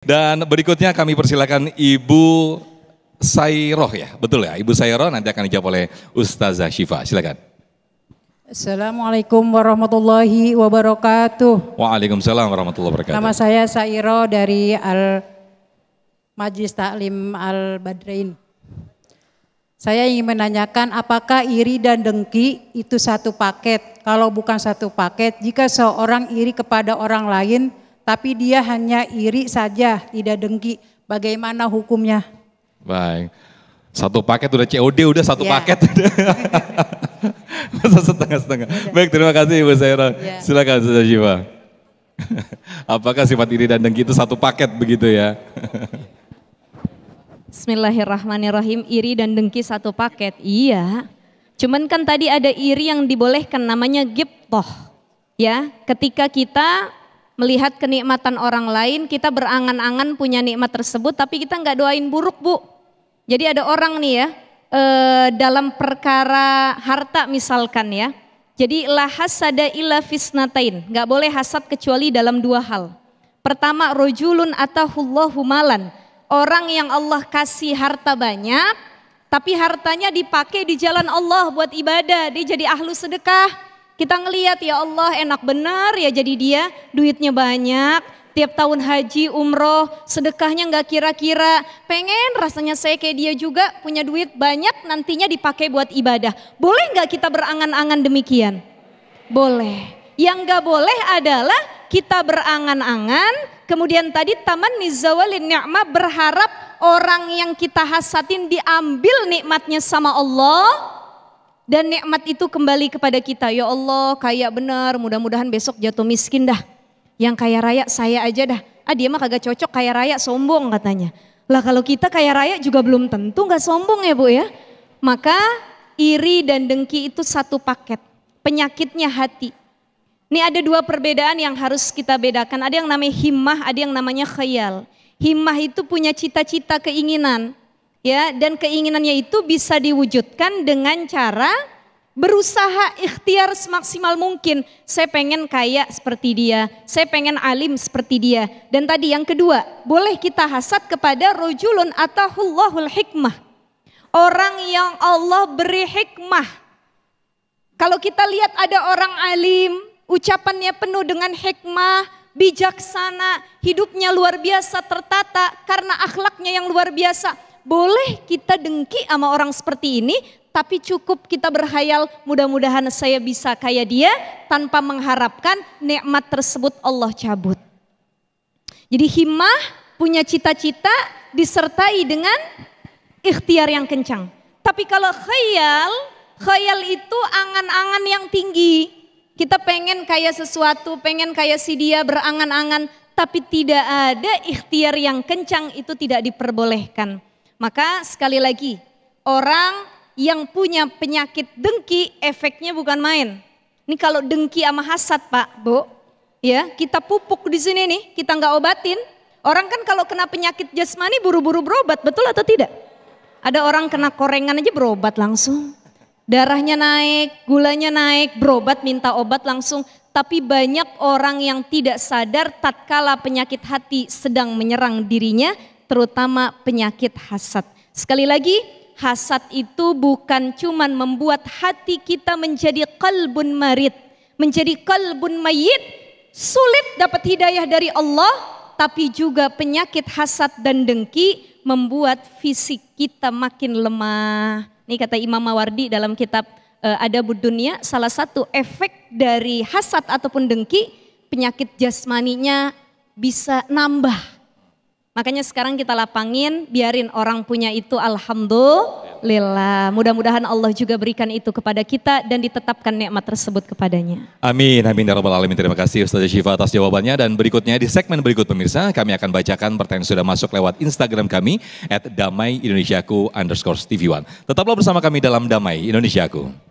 Dan berikutnya kami persilakan Ibu Sairoh ya, betul ya? Ibu Sairoh nanti akan dijawab oleh Ustazah Syifa, silakan. Assalamualaikum warahmatullahi wabarakatuh. Waalaikumsalam warahmatullahi wabarakatuh. Nama saya Sairoh dari Majlis Taklim Al-Badrain. Saya ingin menanyakan apakah iri dan dengki itu satu paket? Kalau bukan satu paket, jika seorang iri kepada orang lain tapi dia hanya iri saja, tidak dengki, bagaimana hukumnya? Baik, satu paket udah COD, udah satu ya. Paket. Masa setengah-setengah. Baik, terima kasih Ibu Sairoh. Ya. Silakan Ustazah Syifa. Apakah sifat iri dan dengki itu satu paket begitu ya? Bismillahirrahmanirrahim, iri dan dengki satu paket, iya. Cuman kan tadi ada iri yang dibolehkan namanya ghibthah. Ya, ketika kita melihat kenikmatan orang lain, kita berangan-angan punya nikmat tersebut, tapi kita nggak doain buruk, Bu. Jadi ada orang nih ya, dalam perkara harta misalkan ya. Jadi la hasada illa fisnatain, nggak boleh hasad kecuali dalam dua hal. Pertama, rojulun atahullahu malan, orang yang Allah kasih harta banyak, tapi hartanya dipakai di jalan Allah buat ibadah, dia jadi ahlu sedekah. Kita ngelihat ya Allah enak benar ya jadi dia duitnya banyak, tiap tahun haji, umroh, sedekahnya nggak kira-kira, pengen rasanya saya kayak dia juga punya duit banyak nantinya dipakai buat ibadah. Boleh nggak kita berangan-angan demikian? Boleh. Yang nggak boleh adalah kita berangan-angan, kemudian tadi taman nizawalin ni'mah, berharap orang yang kita hasadin diambil nikmatnya sama Allah. Dan nikmat itu kembali kepada kita. Ya Allah kaya benar, mudah-mudahan besok jatuh miskin dah. Yang kaya raya saya aja dah. Dia mah kagak cocok kaya raya, sombong katanya. Lah kalau kita kaya raya juga belum tentu gak sombong ya Bu ya. Maka iri dan dengki itu satu paket. Penyakitnya hati. Ini ada dua perbedaan yang harus kita bedakan. Ada yang namanya himmah, ada yang namanya khayal. Himmah itu punya cita-cita, keinginan. Ya, dan keinginannya itu bisa diwujudkan dengan cara berusaha ikhtiar semaksimal mungkin. Saya pengen kaya seperti dia, saya pengen alim seperti dia. Dan tadi yang kedua, boleh kita hasad kepada rojulun atahullahul hikmah. Orang yang Allah beri hikmah. Kalau kita lihat ada orang alim, ucapannya penuh dengan hikmah, bijaksana, hidupnya luar biasa tertata karena akhlaknya yang luar biasa. Boleh kita dengki sama orang seperti ini, tapi cukup kita berhayal mudah-mudahan saya bisa kayak dia tanpa mengharapkan nikmat tersebut Allah cabut. Jadi himmah, punya cita-cita disertai dengan ikhtiar yang kencang. Tapi kalau khayal itu angan-angan yang tinggi. Kita pengen kayak sesuatu, pengen kayak si dia, berangan-angan, tapi tidak ada ikhtiar yang kencang, itu tidak diperbolehkan. Maka sekali lagi, orang yang punya penyakit dengki efeknya bukan main. Ini kalau dengki sama hasad Pak, Bu, ya kita pupuk di sini nih, kita nggak obatin. Orang kan kalau kena penyakit jasmani buru-buru berobat, betul atau tidak? Ada orang kena korengan aja berobat langsung. Darahnya naik, gulanya naik, berobat minta obat langsung. Tapi banyak orang yang tidak sadar tatkala penyakit hati sedang menyerang dirinya, terutama penyakit hasad. Sekali lagi, hasad itu bukan cuman membuat hati kita menjadi qalbun marid, menjadi qalbun mayyit, sulit dapat hidayah dari Allah, tapi juga penyakit hasad dan dengki membuat fisik kita makin lemah. Ini kata Imam Mawardi dalam kitab Adabud Dunya, salah satu efek dari hasad ataupun dengki, penyakit jasmaninya bisa nambah. Makanya sekarang kita lapangin, biarin orang punya itu, alhamdulillah. Mudah-mudahan Allah juga berikan itu kepada kita dan ditetapkan nikmat tersebut kepadanya. Amin, amin ya rabbal alamin. Terima kasih Ustazah Syifa atas jawabannya. Dan berikutnya di segmen berikut pemirsa, kami akan bacakan pertanyaan yang sudah masuk lewat Instagram kami @damaiindonesiaku_tv1. Tetaplah bersama kami dalam Damai Indonesiaku.